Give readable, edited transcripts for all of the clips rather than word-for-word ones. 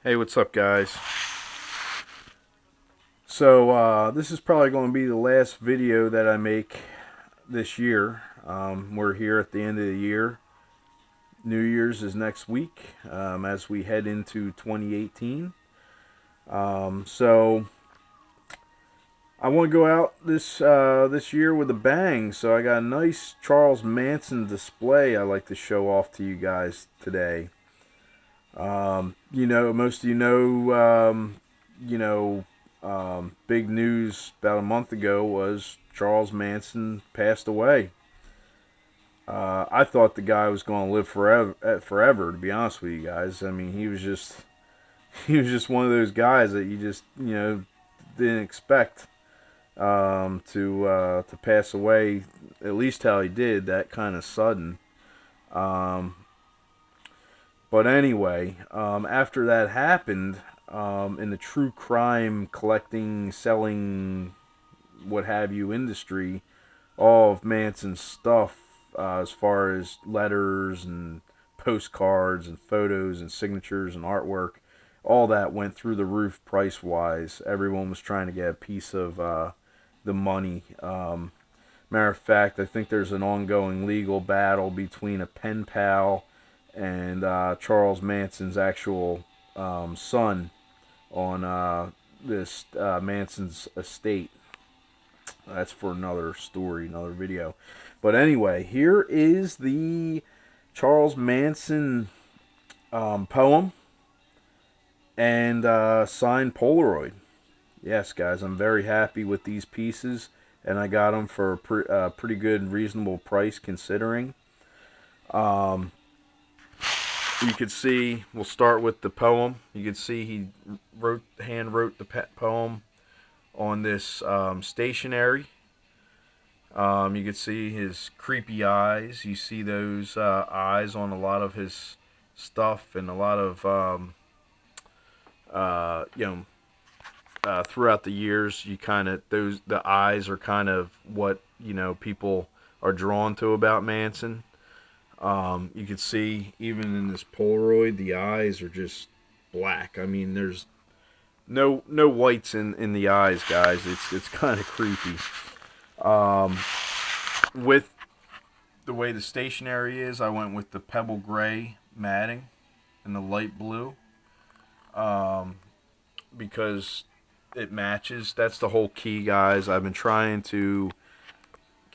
Hey, what's up, guys? So, this is probably going to be the last video that I make this year. We're here at the end of the year. New Year's is next week as we head into 2018. So, I want to go out this year with a bang. So, I got a nice Charles Manson display I like to show off to you guys today. Most of big news about a month ago was Charles Manson passed away. I thought the guy was going to live forever. To be honest with you guys, I mean, he was just he was just one of those guys that you just didn't expect to pass away, at least how he did, that kind of sudden. Um, but anyway, after that happened, in the true crime collecting, selling, what have you industry, all of Manson's stuff, as far as letters and postcards and photos and signatures and artwork, all that went through the roof price wise. Everyone was trying to get a piece of the money. Matter of fact, I think there's an ongoing legal battle between a pen pal and Charles Manson's actual son on this Manson's estate. That's for another story, another video. But anyway, here is the Charles Manson poem and signed Polaroid. Yes, guys, I'm very happy with these pieces, and I got them for a pretty good, reasonable price considering. Um, you could see, we'll start with the poem. You could see he hand wrote the poem on this stationery. You could see his creepy eyes. You see those eyes on a lot of his stuff, and a lot of uh, you know throughout the years. You kind of those the eyes are kind of what people are drawn to about Manson. You could see even in this Polaroid, the eyes are just black. I mean, there's no whites in the eyes, guys. It's kind of creepy. Um, with the way the stationery is, I went with the pebble gray matting and the light blue, um, because it matches. That's the whole key, guys. I've been trying to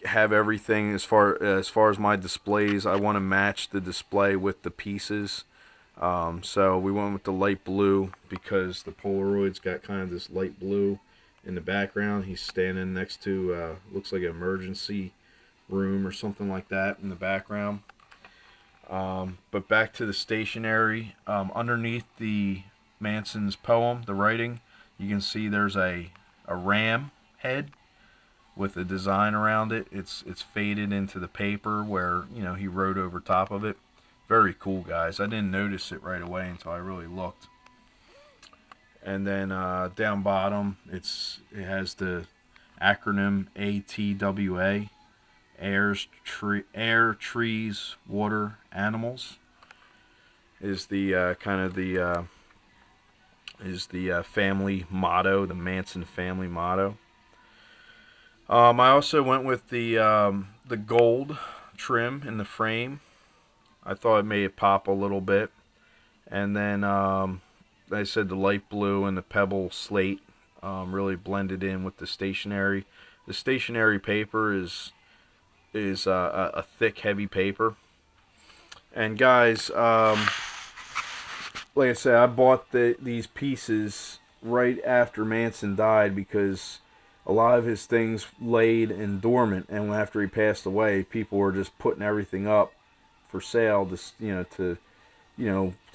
have everything as far as my displays. I want to match the display with the pieces. So we went with the light blue because the Polaroid's got kind of this light blue in the background. He's standing next to looks like an emergency room or something like that in the background. But back to the stationery. Underneath the Manson's poem, the writing, you can see there's a ram head with a design around it. It's faded into the paper where he wrote over top of it. Very cool, guys. I didn't notice it right away until I really looked. And then down bottom, it has the acronym ATWA: air, trees, water, animals. Is the kind of the is the family motto, the Manson family motto. I also went with the gold trim in the frame. I thought it made it pop a little bit. And then I said the light blue and the pebble slate really blended in with the stationery. The stationery paper is a thick, heavy paper. And guys, like I said, I bought these pieces right after Manson died because a lot of his things laid in dormant, and after he passed away, people were just putting everything up for sale to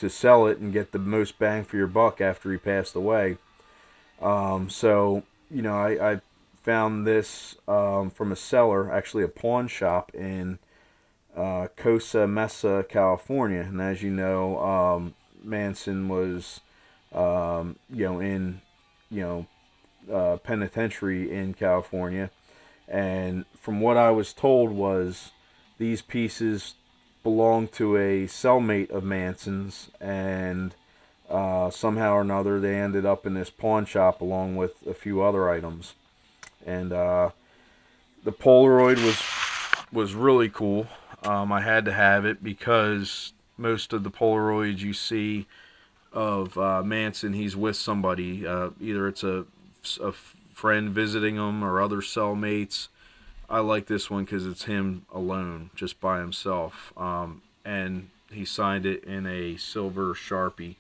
sell it and get the most bang for your buck after he passed away. I found this from a seller, actually a pawn shop in Cosa Mesa, California. And as you know, Manson was, in, penitentiary in California. And from what I was told was these pieces belonged to a cellmate of Manson's, and Somehow or another, they ended up in this pawn shop along with a few other items. And the Polaroid was really cool. I had to have it because most of the Polaroids you see of Manson, he's with somebody. Either it's a friend visiting him or other cellmates. I like this one because it's him alone, just by himself. And he signed it in a silver Sharpie.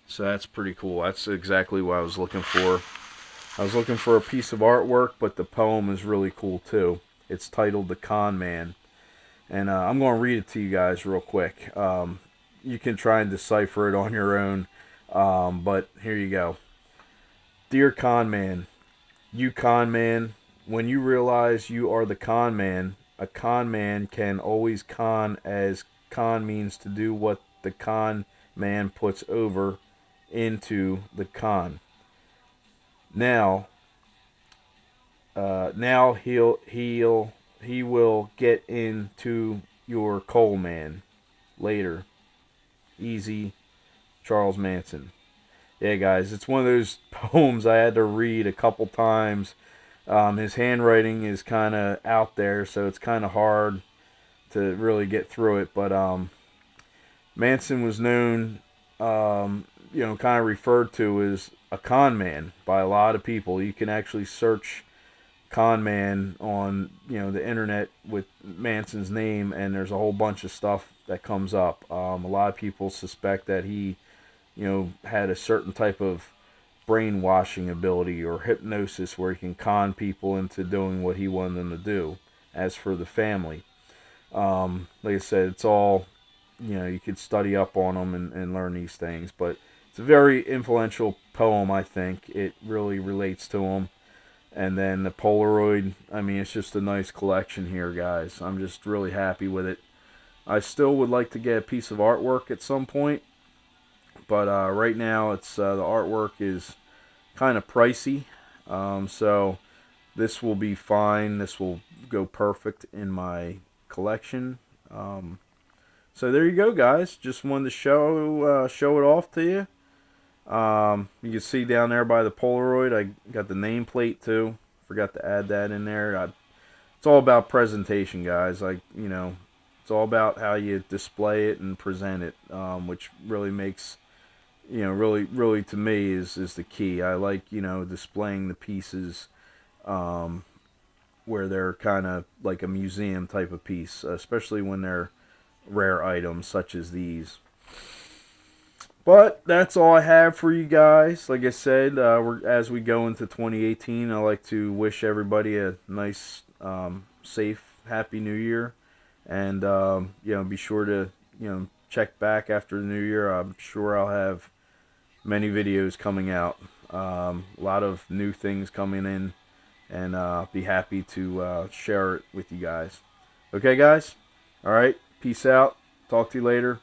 So that's pretty cool. That's exactly what I was looking for. I was looking for a piece of artwork, but the poem is really cool too. It's titled The Con Man. And I'm going to read it to you guys real quick. You can try and decipher it on your own. But here you go. Dear Con Man, you con man, when you realize you are the con man, a con man can always con, as con means to do what the con man puts over into the con. Now he will get into your coal man later. Easy, Charles Manson. Yeah, guys, it's one of those poems I had to read a couple times. His handwriting is kind of out there, so it's kind of hard to really get through it. But Manson was known, kind of referred to as a con man by a lot of people. You can actually search con man on the internet with Manson's name, and there's a whole bunch of stuff that comes up. A lot of people suspect that he had a certain type of brainwashing ability or hypnosis where he can con people into doing what he wanted them to do. As for the family, like I said, it's all, you could study up on them and learn these things. But it's a very influential poem, I think. It really relates to him. And then the Polaroid, I mean, it's just a nice collection here, guys. I'm just really happy with it. I still would like to get a piece of artwork at some point. But right now, it's the artwork is kind of pricey, so this will be fine. This will go perfect in my collection. So there you go, guys. Just wanted to show it off to you. You can see down there by the Polaroid, I got the nameplate too. Forgot to add that in there. It's all about presentation, guys. It's all about how you display it and present it, which really makes, really to me is the key. I like, displaying the pieces where they're kind of like a museum type of piece, especially when they're rare items such as these. But that's all I have for you guys. Like I said, as we go into 2018, I like to wish everybody a nice, safe, happy New Year, and be sure to check back after the New Year. I'm sure I'll have many videos coming out, a lot of new things coming in, and be happy to share it with you guys. Okay, guys? All right, peace out. Talk to you later.